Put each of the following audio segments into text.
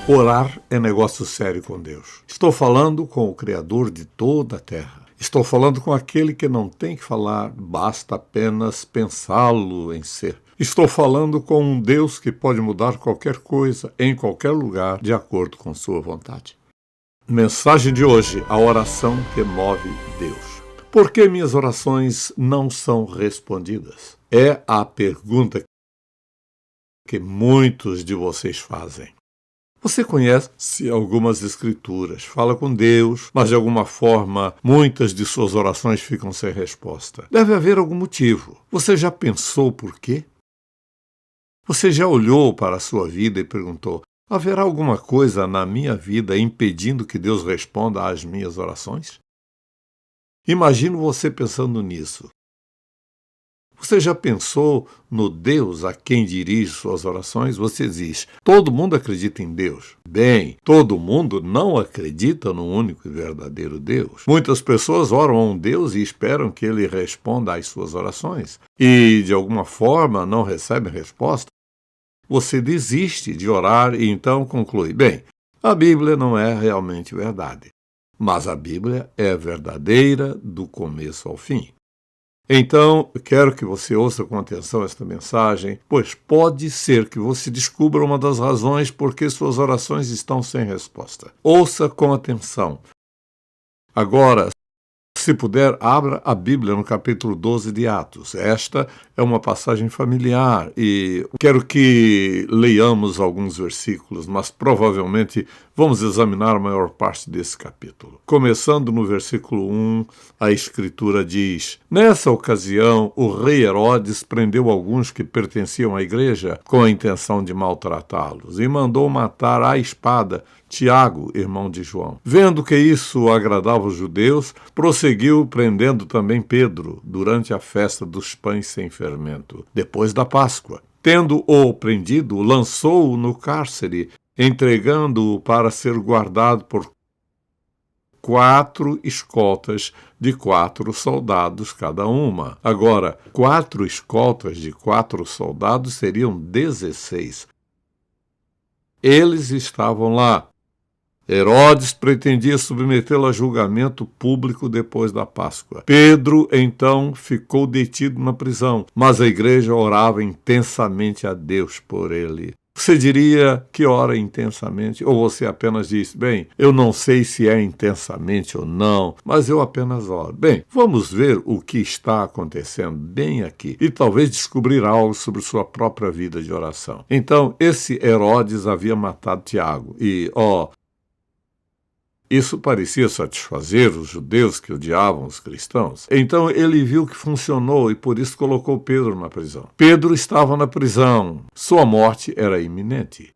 Orar é negócio sério com Deus. Estou falando com o Criador de toda a terra. Estou falando com aquele que não tem que falar, basta apenas pensá-lo em ser. Estou falando com um Deus que pode mudar qualquer coisa, em qualquer lugar, de acordo com sua vontade. Mensagem de hoje, a oração que move Deus. Por que minhas orações não são respondidas? É a pergunta que muitos de vocês fazem. Você conhece algumas escrituras, fala com Deus, mas de alguma forma muitas de suas orações ficam sem resposta. Deve haver algum motivo. Você já pensou por quê? Você já olhou para a sua vida e perguntou: haverá alguma coisa na minha vida impedindo que Deus responda às minhas orações? Imagino você pensando nisso. Você já pensou no Deus a quem dirige suas orações? Você diz: todo mundo acredita em Deus. Bem, todo mundo não acredita no único e verdadeiro Deus. Muitas pessoas oram a um Deus e esperam que ele responda às suas orações. E, de alguma forma, não recebem resposta. Você desiste de orar e então conclui: bem, a Bíblia não é realmente verdade. Mas a Bíblia é verdadeira do começo ao fim. Então, quero que você ouça com atenção esta mensagem, pois pode ser que você descubra uma das razões por que suas orações estão sem resposta. Ouça com atenção. Agora, se puder, abra a Bíblia no capítulo 12 de Atos. Esta é uma passagem familiar e quero que leiamos alguns versículos, mas provavelmente vamos examinar a maior parte desse capítulo. Começando no versículo 1, a Escritura diz: nessa ocasião, o rei Herodes prendeu alguns que pertenciam à igreja com a intenção de maltratá-los e mandou matar à espada Tiago, irmão de João. Vendo que isso agradava os judeus, prosseguiu prendendo também Pedro durante a festa dos pães sem fermento, depois da Páscoa. Tendo-o prendido, lançou-o no cárcere, entregando-o para ser guardado por 4 escoltas de 4 soldados cada uma. Agora, 4 escoltas de 4 soldados seriam 16. Eles estavam lá. Herodes pretendia submetê-lo a julgamento público depois da Páscoa. Pedro, então, ficou detido na prisão, mas a igreja orava intensamente a Deus por ele. Você diria que ora intensamente, ou você apenas diz: bem, eu não sei se é intensamente ou não, mas eu apenas oro. Bem, vamos ver o que está acontecendo bem aqui e talvez descobrir algo sobre sua própria vida de oração. Então, esse Herodes havia matado Tiago e, isso parecia satisfazer os judeus que odiavam os cristãos. Então ele viu que funcionou e por isso colocou Pedro na prisão. Pedro estava na prisão. Sua morte era iminente.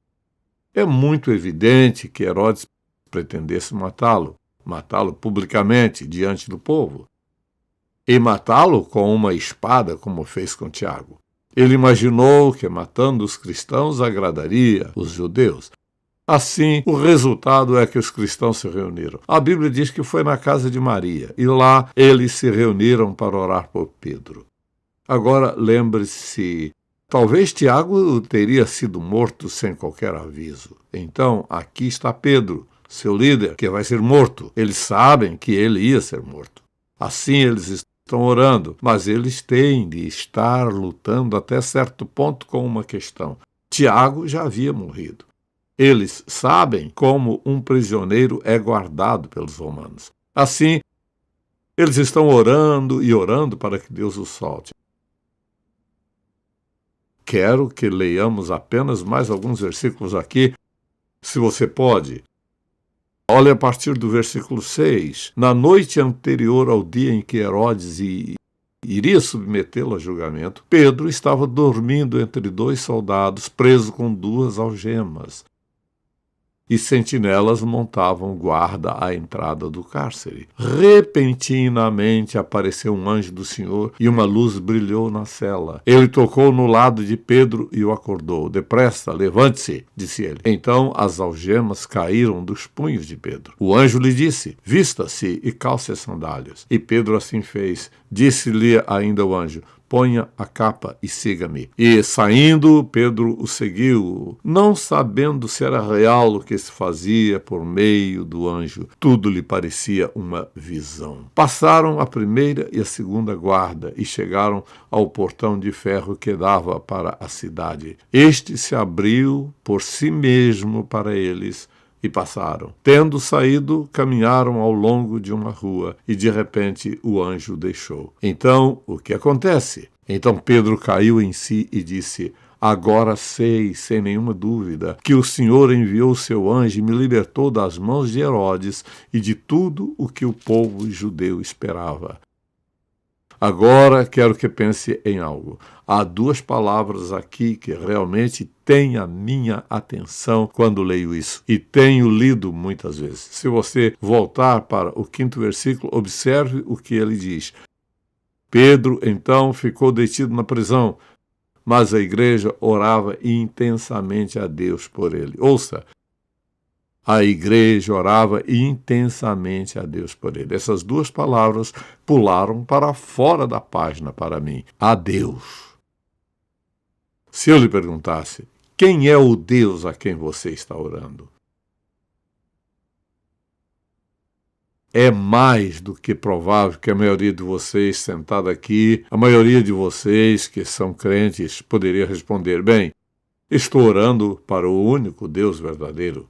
É muito evidente que Herodes pretendesse matá-lo publicamente diante do povo. E matá-lo com uma espada, como fez com Tiago. Ele imaginou que matando os cristãos agradaria os judeus. Assim, o resultado é que os cristãos se reuniram. A Bíblia diz que foi na casa de Maria, e lá eles se reuniram para orar por Pedro. Agora, lembre-se, talvez Tiago teria sido morto sem qualquer aviso. Então, aqui está Pedro, seu líder, que vai ser morto. Eles sabem que ele ia ser morto. Assim, eles estão orando, mas eles têm de estar lutando até certo ponto com uma questão. Tiago já havia morrido. Eles sabem como um prisioneiro é guardado pelos romanos. Assim, eles estão orando e orando para que Deus o solte. Quero que leiamos apenas mais alguns versículos aqui, se você pode. Olha a partir do versículo 6. Na noite anterior ao dia em que Herodes iria submetê-lo a julgamento, Pedro estava dormindo entre 2 soldados, preso com 2 algemas. E sentinelas montavam guarda à entrada do cárcere. Repentinamente apareceu um anjo do Senhor e uma luz brilhou na cela. Ele tocou no lado de Pedro e o acordou. Depressa, levante-se, disse ele. Então as algemas caíram dos punhos de Pedro. O anjo lhe disse: vista-se e calce as sandálias. E Pedro assim fez. Disse-lhe ainda o anjo: ponha a capa e siga-me. E, saindo, Pedro o seguiu, não sabendo se era real o que se fazia por meio do anjo. Tudo lhe parecia uma visão. Passaram a primeira e a segunda guarda e chegaram ao portão de ferro que dava para a cidade. Este se abriu por si mesmo para eles, e passaram. Tendo saído, caminharam ao longo de uma rua, e de repente o anjo deixou. Então, o que acontece? Então Pedro caiu em si e disse: agora sei, sem nenhuma dúvida, que o Senhor enviou seu anjo e me libertou das mãos de Herodes e de tudo o que o povo judeu esperava. Agora quero que pense em algo. Há duas palavras aqui que realmente têm a minha atenção quando leio isso. E tenho lido muitas vezes. Se você voltar para o 5º versículo, observe o que ele diz. Pedro, então, ficou detido na prisão, mas a igreja orava intensamente a Deus por ele. Ouça. A igreja orava intensamente a Deus por ele. Essas duas palavras pularam para fora da página para mim. A Deus. Se eu lhe perguntasse, quem é o Deus a quem você está orando? É mais do que provável que a maioria de vocês sentada aqui, a maioria de vocês que são crentes, poderia responder, bem, estou orando para o único Deus verdadeiro.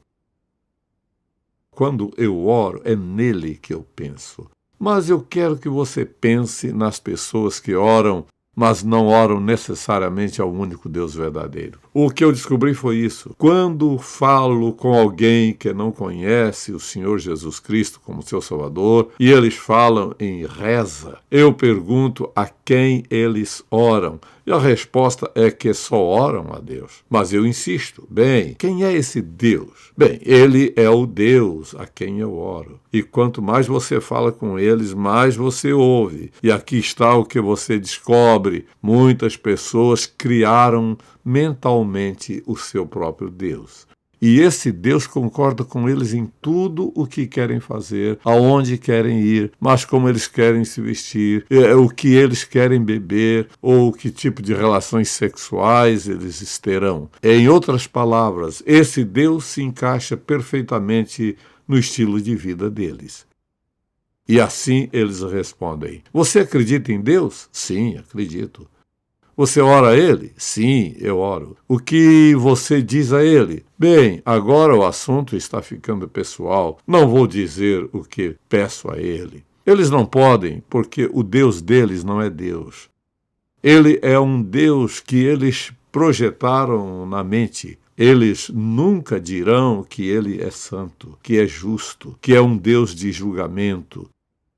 Quando eu oro, é nele que eu penso. Mas eu quero que você pense nas pessoas que oram, mas não oram necessariamente ao único Deus verdadeiro. O que eu descobri foi isso. Quando falo com alguém que não conhece o Senhor Jesus Cristo como seu Salvador, e eles falam em reza, eu pergunto a quem eles oram. E a resposta é que só oram a Deus. Mas eu insisto, bem, quem é esse Deus? Bem, ele é o Deus a quem eu oro. E quanto mais você fala com eles, mais você ouve. E aqui está o que você descobre. Muitas pessoas criaram mentalmente o seu próprio Deus. E esse Deus concorda com eles em tudo o que querem fazer, aonde querem ir, mas como eles querem se vestir, o que eles querem beber, ou que tipo de relações sexuais eles terão. Em outras palavras, esse Deus se encaixa perfeitamente no estilo de vida deles. E assim eles respondem: você acredita em Deus? Sim, acredito. Você ora a ele? Sim, eu oro. O que você diz a ele? Bem, agora o assunto está ficando pessoal. Não vou dizer o que peço a ele. Eles não podem, porque o Deus deles não é Deus. Ele é um Deus que eles projetaram na mente. Eles nunca dirão que ele é santo, que é justo, que é um Deus de julgamento,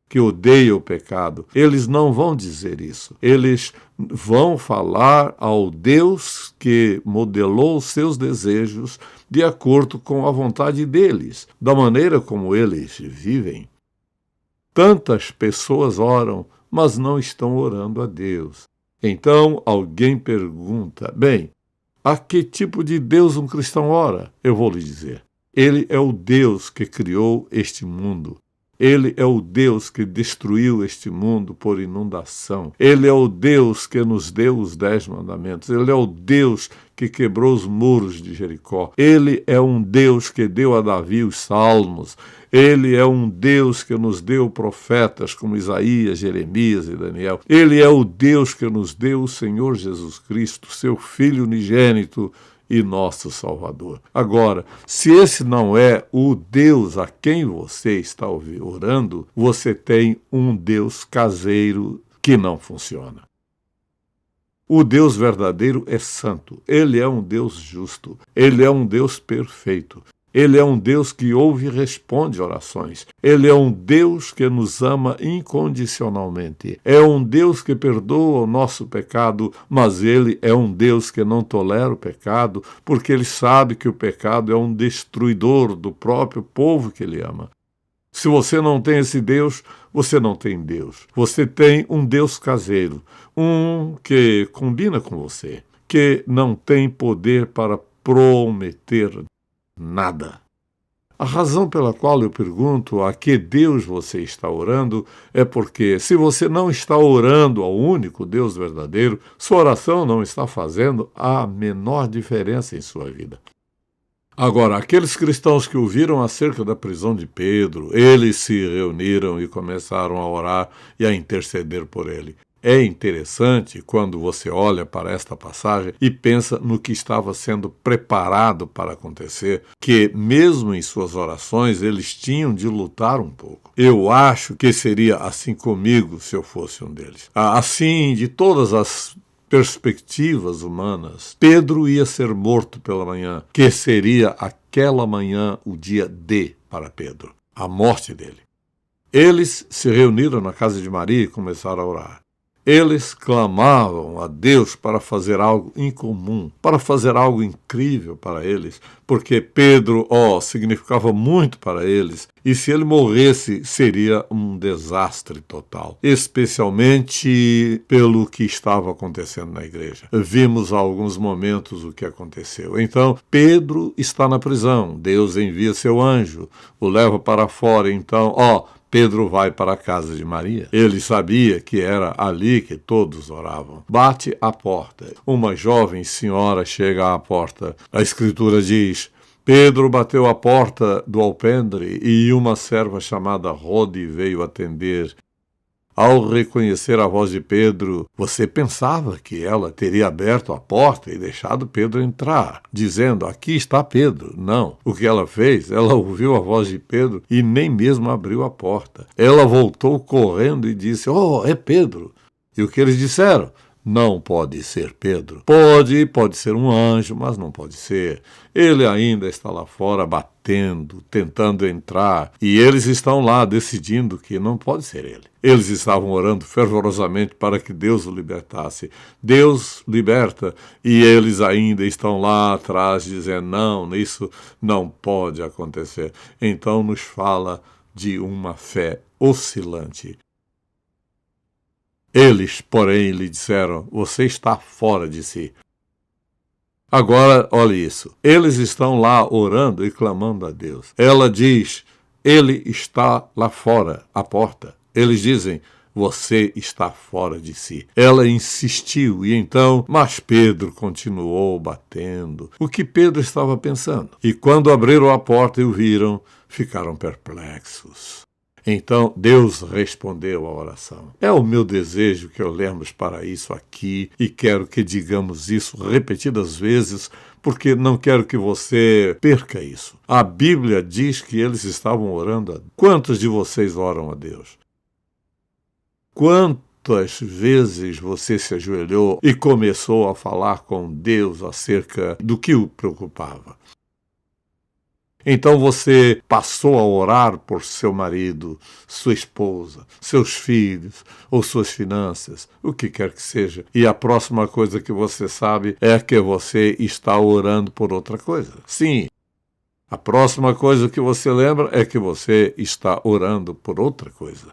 que odeia o pecado. Eles não vão dizer isso. Eles vão falar ao Deus que modelou seus desejos de acordo com a vontade deles, da maneira como eles vivem. Tantas pessoas oram, mas não estão orando a Deus. Então alguém pergunta, bem, a que tipo de Deus um cristão ora? Eu vou lhe dizer. Ele é o Deus que criou este mundo. Ele é o Deus que destruiu este mundo por inundação. Ele é o Deus que nos deu os 10 mandamentos. Ele é o Deus que quebrou os muros de Jericó. Ele é um Deus que deu a Davi os salmos. Ele é um Deus que nos deu profetas como Isaías, Jeremias e Daniel. Ele é o Deus que nos deu o Senhor Jesus Cristo, seu Filho unigênito e nosso Salvador. Agora, se esse não é o Deus a quem você está orando, você tem um Deus caseiro que não funciona. O Deus verdadeiro é santo. Ele é um Deus justo. Ele é um Deus perfeito. Ele é um Deus que ouve e responde orações. Ele é um Deus que nos ama incondicionalmente. É um Deus que perdoa o nosso pecado, mas ele é um Deus que não tolera o pecado, porque ele sabe que o pecado é um destruidor do próprio povo que ele ama. Se você não tem esse Deus, você não tem Deus. Você tem um Deus caseiro, um que combina com você, que não tem poder para prometer nada. A razão pela qual eu pergunto a que Deus você está orando é porque, se você não está orando ao único Deus verdadeiro, sua oração não está fazendo a menor diferença em sua vida. Agora, aqueles cristãos que ouviram acerca da prisão de Pedro, eles se reuniram e começaram a orar e a interceder por ele. É interessante quando você olha para esta passagem e pensa no que estava sendo preparado para acontecer, que mesmo em suas orações eles tinham de lutar um pouco. Eu acho que seria assim comigo se eu fosse um deles. Assim, de todas as perspectivas humanas, Pedro ia ser morto pela manhã, que seria aquela manhã o dia D para Pedro, a morte dele. Eles se reuniram na casa de Maria e começaram a orar. Eles clamavam a Deus para fazer algo incomum, para fazer algo incrível para eles, porque Pedro, significava muito para eles, e se ele morresse, seria um desastre total, especialmente pelo que estava acontecendo na igreja. Vimos há alguns momentos o que aconteceu. Então, Pedro está na prisão, Deus envia seu anjo, o leva para fora, então, Pedro vai para a casa de Maria. Ele sabia que era ali que todos oravam. Bate à porta. Uma jovem senhora chega à porta. A Escritura diz: Pedro bateu à porta do alpendre e uma serva chamada Rode veio atender. Ao reconhecer a voz de Pedro, você pensava que ela teria aberto a porta e deixado Pedro entrar, dizendo: aqui está Pedro. Não. O que ela fez? Ela ouviu a voz de Pedro e nem mesmo abriu a porta. Ela voltou correndo e disse: é Pedro. E o que eles disseram? Não pode ser Pedro. Pode ser um anjo, mas não pode ser. Ele ainda está lá fora batendo, tentando entrar, e eles estão lá decidindo que não pode ser ele. Eles estavam orando fervorosamente para que Deus o libertasse. Deus liberta, e eles ainda estão lá atrás dizendo: não, isso não pode acontecer. Então nos fala de uma fé oscilante. Eles, porém, lhe disseram: você está fora de si. Agora, olha isso. Eles estão lá orando e clamando a Deus. Ela diz: ele está lá fora, à porta. Eles dizem: você está fora de si. Ela insistiu e então, mas Pedro continuou batendo. O que Pedro estava pensando? E quando abriram a porta e o viram, ficaram perplexos. Então Deus respondeu à oração. É o meu desejo que olhemos para isso aqui e quero que digamos isso repetidas vezes, porque não quero que você perca isso. A Bíblia diz que eles estavam orando a Deus. Quantos de vocês oram a Deus? Quantas vezes você se ajoelhou e começou a falar com Deus acerca do que o preocupava? Então você passou a orar por seu marido, sua esposa, seus filhos ou suas finanças, o que quer que seja. E a próxima coisa que você sabe é que você está orando por outra coisa. Sim, a próxima coisa que você lembra é que você está orando por outra coisa.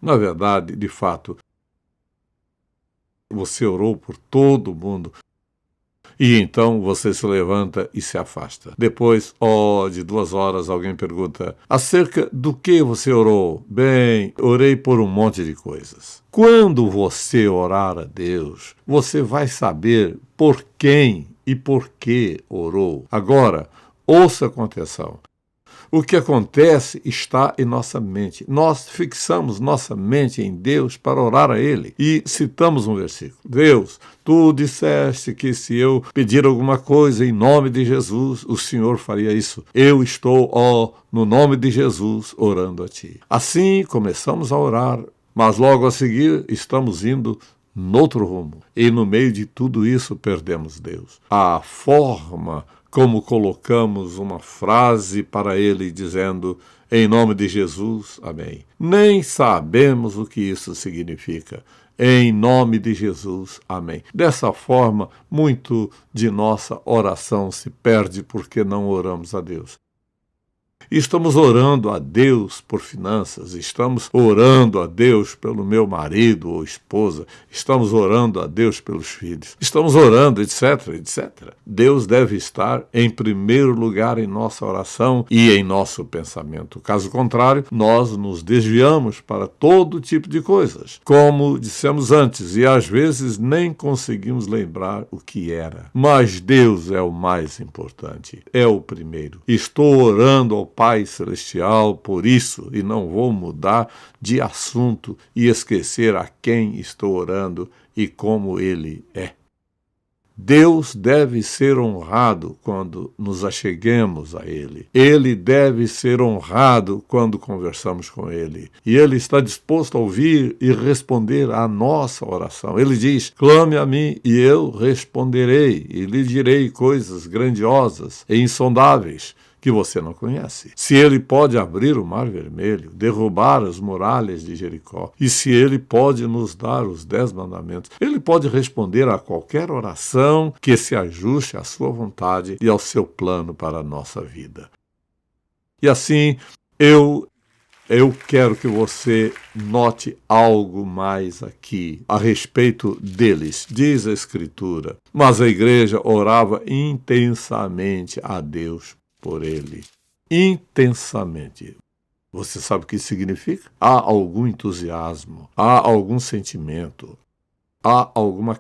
Na verdade, de fato, você orou por todo mundo. E então você se levanta e se afasta. Depois, de 2 horas, alguém pergunta: acerca do que você orou? Bem, orei por um monte de coisas. Quando você orar a Deus, você vai saber por quem e por que orou. Agora, ouça com atenção. O que acontece está em nossa mente. Nós fixamos nossa mente em Deus para orar a Ele. E citamos um versículo. Deus, tu disseste que se eu pedir alguma coisa em nome de Jesus, o Senhor faria isso. Eu estou, no nome de Jesus, orando a ti. Assim começamos a orar, mas logo a seguir estamos indo noutro rumo. E no meio de tudo isso perdemos Deus. A forma como colocamos uma frase para ele dizendo: em nome de Jesus, amém. Nem sabemos o que isso significa. Em nome de Jesus, amém. Dessa forma, muito de nossa oração se perde porque não oramos a Deus. Estamos orando a Deus por finanças, estamos orando a Deus pelo meu marido ou esposa, estamos orando a Deus pelos filhos, estamos orando, etc, etc. Deus deve estar em primeiro lugar em nossa oração e em nosso pensamento. Caso contrário, nós nos desviamos para todo tipo de coisas, como dissemos antes, e às vezes nem conseguimos lembrar o que era. Mas Deus é o mais importante, é o primeiro. Estou orando ao Pai Celestial por isso e não vou mudar de assunto e esquecer a quem estou orando e como Ele é. Deus deve ser honrado quando nos acheguemos a Ele. Ele deve ser honrado quando conversamos com Ele. E Ele está disposto a ouvir e responder à nossa oração. Ele diz: clame a mim e eu responderei e lhe direi coisas grandiosas e insondáveis que você não conhece. Se Ele pode abrir o Mar Vermelho, derrubar as muralhas de Jericó, e se Ele pode nos dar os 10 mandamentos, Ele pode responder a qualquer oração que se ajuste à sua vontade e ao seu plano para a nossa vida. E assim, eu quero que você note algo mais aqui a respeito deles. Diz a Escritura: mas a igreja orava intensamente a Deus por ele. Intensamente. Você sabe o que isso significa? Há algum entusiasmo, há algum sentimento, há alguma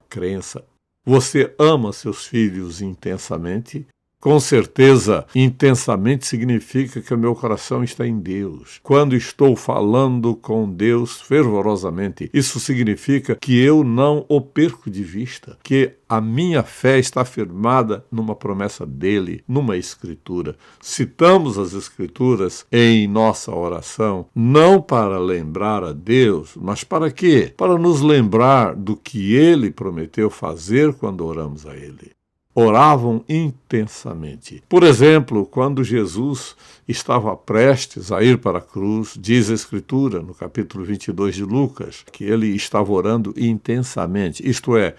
crença. Você ama seus filhos intensamente? Com certeza, intensamente significa que o meu coração está em Deus. Quando estou falando com Deus fervorosamente, isso significa que eu não o perco de vista, que a minha fé está firmada numa promessa dele, numa escritura. Citamos as escrituras em nossa oração, não para lembrar a Deus, mas para quê? Para nos lembrar do que ele prometeu fazer quando oramos a ele. Oravam intensamente. Por exemplo, quando Jesus estava prestes a ir para a cruz, diz a Escritura, no capítulo 22 de Lucas, que ele estava orando intensamente, isto é,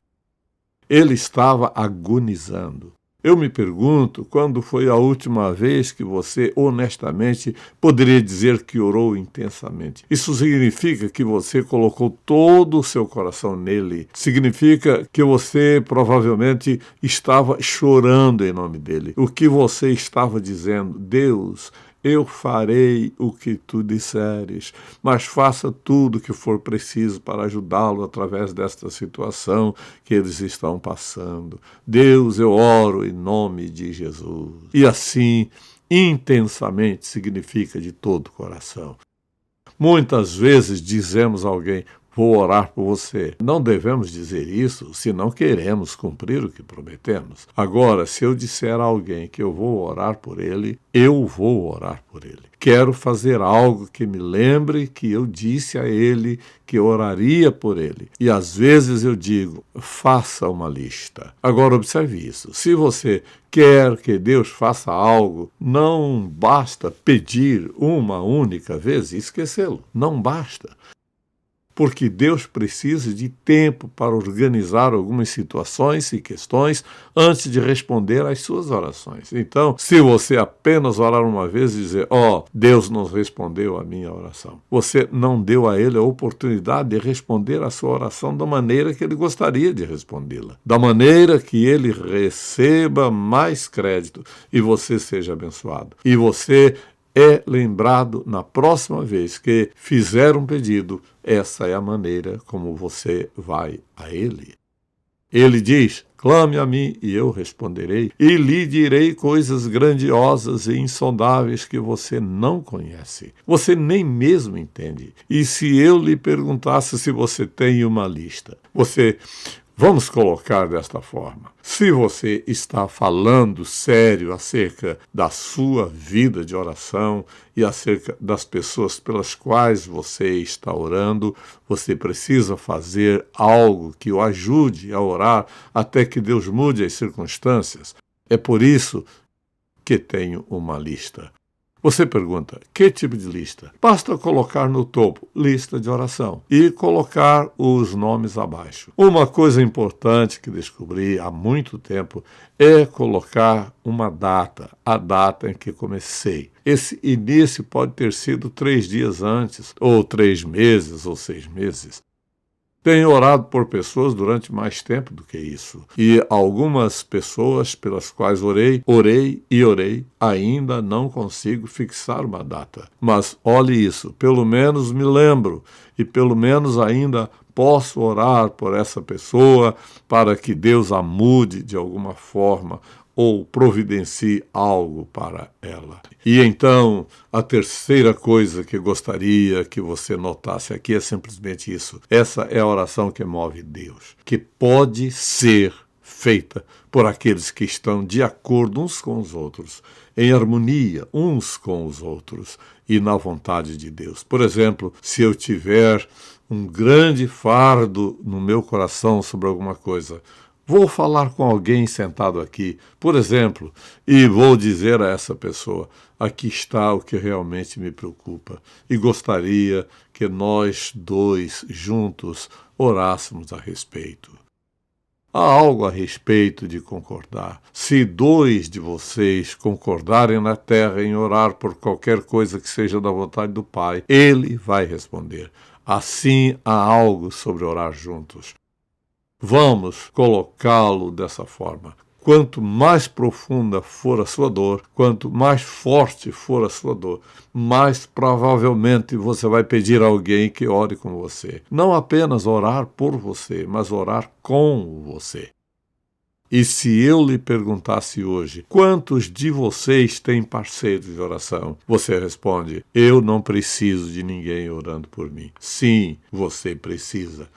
ele estava agonizando. Eu me pergunto, quando foi a última vez que você, honestamente, poderia dizer que orou intensamente? Isso significa que você colocou todo o seu coração nele. Significa que você provavelmente estava chorando em nome dele. O que você estava dizendo? Deus, eu farei o que tu disseres, mas faça tudo o que for preciso para ajudá-lo através desta situação que eles estão passando. Deus, eu oro em nome de Jesus. E assim, intensamente significa de todo o coração. Muitas vezes dizemos a alguém: vou orar por você. Não devemos dizer isso se não queremos cumprir o que prometemos. Agora, se eu disser a alguém que eu vou orar por ele, eu vou orar por ele. Quero fazer algo que me lembre que eu disse a ele que oraria por ele. E às vezes eu digo: faça uma lista. Agora observe isso. Se você quer que Deus faça algo, não basta pedir uma única vez e esquecê-lo. Não basta. Porque Deus precisa de tempo para organizar algumas situações e questões antes de responder às suas orações. Então, se você apenas orar uma vez e dizer: Deus não respondeu a minha oração, você não deu a ele a oportunidade de responder a sua oração da maneira que ele gostaria de respondê-la, da maneira que ele receba mais crédito e você seja abençoado. E você é lembrado na próxima vez que fizer um pedido. Essa é a maneira como você vai a ele. Ele diz: clame a mim e eu responderei, e lhe direi coisas grandiosas e insondáveis que você não conhece. Você nem mesmo entende. E se eu lhe perguntasse se você tem uma lista, vamos colocar desta forma: se você está falando sério acerca da sua vida de oração e acerca das pessoas pelas quais você está orando, você precisa fazer algo que o ajude a orar até que Deus mude as circunstâncias. É por isso que tenho uma lista. Você pergunta, que tipo de lista? Basta colocar no topo, lista de oração, e colocar os nomes abaixo. Uma coisa importante que descobri há muito tempo é colocar uma data, a data em que comecei. Esse início pode ter sido 3 dias antes, ou 3 meses, ou 6 meses. Tenho orado por pessoas durante mais tempo do que isso. E algumas pessoas pelas quais orei, ainda não consigo fixar uma data. Mas olhe isso, pelo menos me lembro e pelo menos ainda posso orar por essa pessoa para que Deus a mude de alguma forma ou providencie algo para ela. E então, a terceira coisa que gostaria que você notasse aqui é simplesmente isso. Essa é a oração que move Deus, que pode ser feita por aqueles que estão de acordo uns com os outros, em harmonia uns com os outros e na vontade de Deus. Por exemplo, se eu tiver um grande fardo no meu coração sobre alguma coisa, vou falar com alguém sentado aqui, por exemplo, e vou dizer a essa pessoa, aqui está o que realmente me preocupa e gostaria que nós dois juntos orássemos a respeito. Há algo a respeito de concordar. Se 2 de vocês concordarem na terra em orar por qualquer coisa que seja da vontade do Pai, Ele vai responder. Assim há algo sobre orar juntos. Vamos colocá-lo dessa forma. Quanto mais profunda for a sua dor, quanto mais forte for a sua dor, mais provavelmente você vai pedir a alguém que ore com você. Não apenas orar por você, mas orar com você. E se eu lhe perguntasse hoje, quantos de vocês têm parceiros de oração? Você responde, eu não preciso de ninguém orando por mim. Sim, você precisa.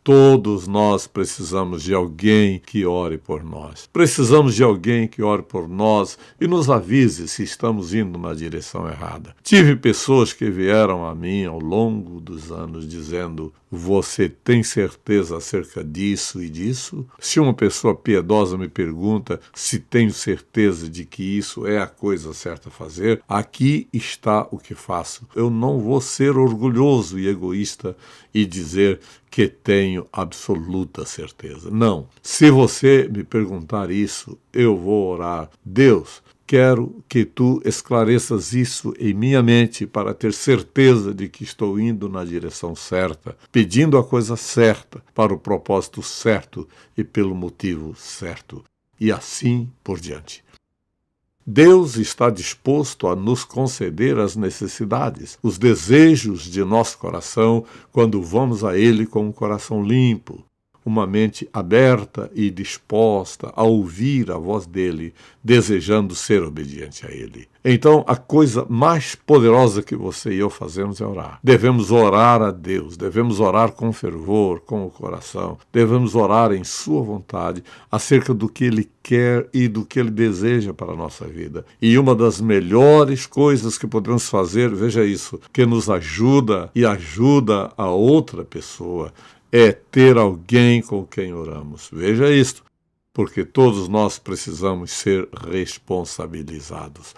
Todos nós precisamos de alguém que ore por nós. Precisamos de alguém que ore por nós e nos avise se estamos indo na direção errada. Tive pessoas que vieram a mim ao longo dos anos dizendo, você tem certeza acerca disso e disso? Se uma pessoa piedosa me pergunta se tenho certeza de que isso é a coisa certa a fazer, aqui está o que faço. Eu não vou ser orgulhoso e egoísta e dizer que tenho absoluta certeza. Não. Se você me perguntar isso, eu vou orar. Deus, quero que tu esclareças isso em minha mente para ter certeza de que estou indo na direção certa, pedindo a coisa certa, para o propósito certo e pelo motivo certo. E assim por diante. Deus está disposto a nos conceder as necessidades, os desejos de nosso coração, quando vamos a Ele com um coração limpo, uma mente aberta e disposta a ouvir a voz dEle, desejando ser obediente a Ele. Então, a coisa mais poderosa que você e eu fazemos é orar. Devemos orar a Deus, devemos orar com fervor, com o coração, devemos orar em sua vontade acerca do que Ele quer e do que Ele deseja para a nossa vida. E uma das melhores coisas que podemos fazer, veja isso, que nos ajuda e ajuda a outra pessoa, é ter alguém com quem oramos. Veja isto, porque todos nós precisamos ser responsabilizados.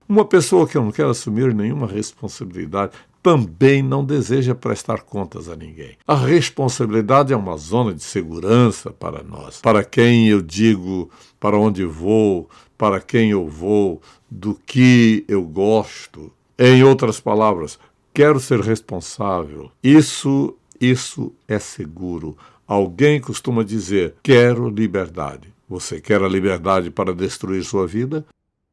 Uma pessoa que não quer assumir nenhuma responsabilidade também não deseja prestar contas a ninguém. A responsabilidade é uma zona de segurança para nós, para quem eu digo, para onde vou, para quem eu vou, do que eu gosto. Em outras palavras, quero ser responsável. Isso é seguro. Alguém costuma dizer, quero liberdade. Você quer a liberdade para destruir sua vida?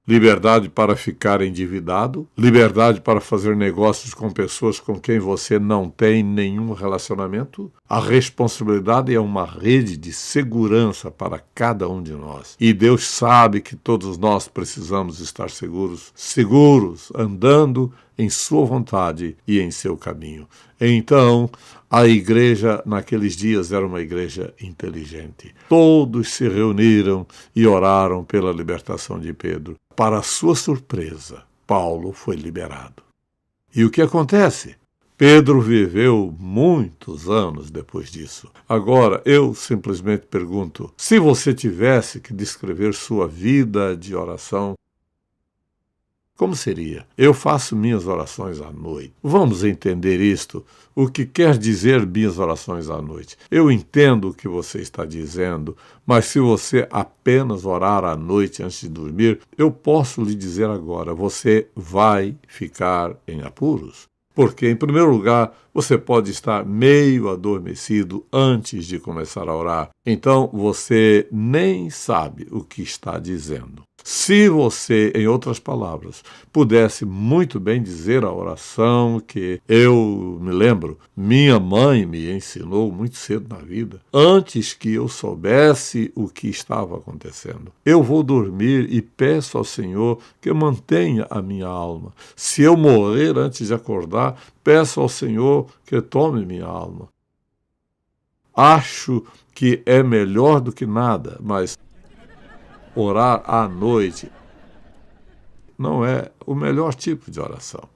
Liberdade para ficar endividado? Liberdade para fazer negócios com pessoas com quem você não tem nenhum relacionamento? A responsabilidade é uma rede de segurança para cada um de nós. E Deus sabe que todos nós precisamos estar seguros, andando em sua vontade e em seu caminho. Então, a igreja naqueles dias era uma igreja inteligente. Todos se reuniram e oraram pela libertação de Pedro. Para sua surpresa, Paulo foi liberado. E o que acontece? Pedro viveu muitos anos depois disso. Agora, eu simplesmente pergunto, se você tivesse que descrever sua vida de oração, Como seria? Eu faço minhas orações à noite. Vamos entender isto. O que quer dizer minhas orações à noite? Eu entendo o que você está dizendo, mas se você apenas orar à noite antes de dormir, eu posso lhe dizer agora, você vai ficar em apuros. Porque, em primeiro lugar, você pode estar meio adormecido antes de começar a orar. Então, você nem sabe o que está dizendo. Se você, em outras palavras, pudesse muito bem dizer a oração que eu me lembro, minha mãe me ensinou muito cedo na vida, antes que eu soubesse o que estava acontecendo. Eu vou dormir e peço ao Senhor que mantenha a minha alma. Se eu morrer antes de acordar, peço ao Senhor que tome minha alma. Acho que é melhor do que nada, mas orar à noite não é o melhor tipo de oração.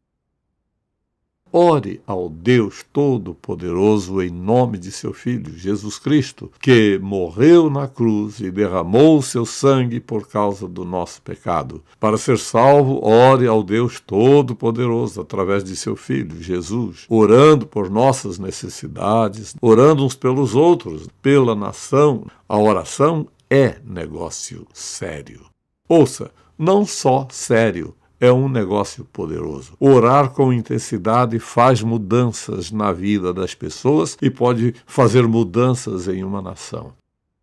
Ore ao Deus Todo-Poderoso em nome de seu Filho, Jesus Cristo, que morreu na cruz e derramou seu sangue por causa do nosso pecado. Para ser salvo, ore ao Deus Todo-Poderoso através de seu Filho, Jesus, orando por nossas necessidades, orando uns pelos outros, pela nação. A oração é negócio sério. Ouça, não só sério, é um negócio poderoso. Orar com intensidade faz mudanças na vida das pessoas e pode fazer mudanças em uma nação.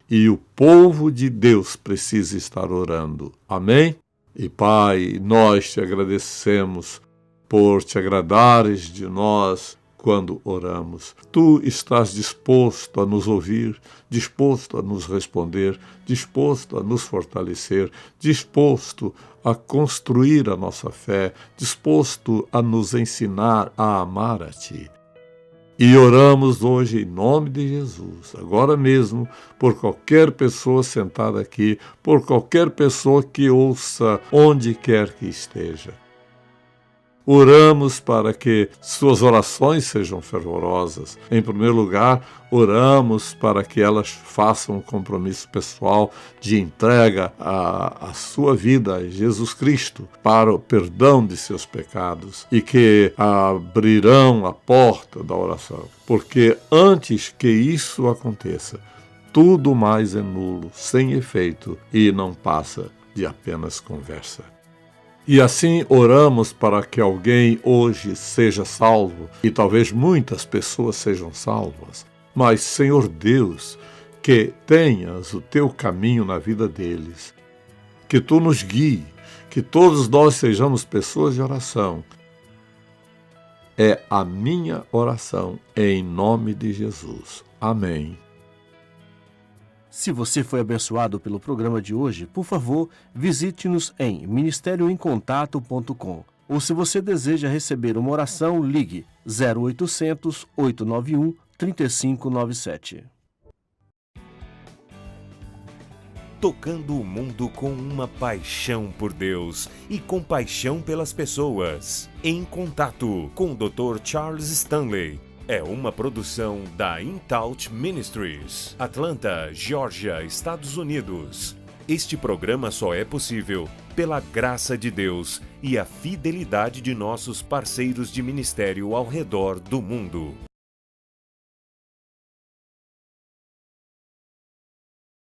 E o povo de Deus precisa estar orando. Amém? E Pai, nós te agradecemos por te agradares de nós quando oramos. Tu estás disposto a nos ouvir, disposto a nos responder, disposto a nos fortalecer, disposto a construir a nossa fé, disposto a nos ensinar a amar a Ti. E oramos hoje em nome de Jesus, agora mesmo, por qualquer pessoa sentada aqui, por qualquer pessoa que ouça onde quer que esteja. Oramos para que suas orações sejam fervorosas. Em primeiro lugar, oramos para que elas façam um compromisso pessoal de entrega à sua vida a Jesus Cristo para o perdão de seus pecados e que abrirão a porta da oração. Porque antes que isso aconteça, tudo mais é nulo, sem efeito e não passa de apenas conversa. E assim oramos para que alguém hoje seja salvo, e talvez muitas pessoas sejam salvas. Mas, Senhor Deus, que tenhas o teu caminho na vida deles, que tu nos guie, que todos nós sejamos pessoas de oração. É a minha oração em nome de Jesus. Amém. Se você foi abençoado pelo programa de hoje, por favor, visite-nos em ministerioemcontato.com. Ou se você deseja receber uma oração, ligue 0800 891 3597. Tocando o mundo com uma paixão por Deus e compaixão pelas pessoas. Em Contato com o Dr. Charles Stanley. É uma produção da InTouch Ministries, Atlanta, Geórgia, Estados Unidos. Este programa só é possível pela graça de Deus e a fidelidade de nossos parceiros de ministério ao redor do mundo.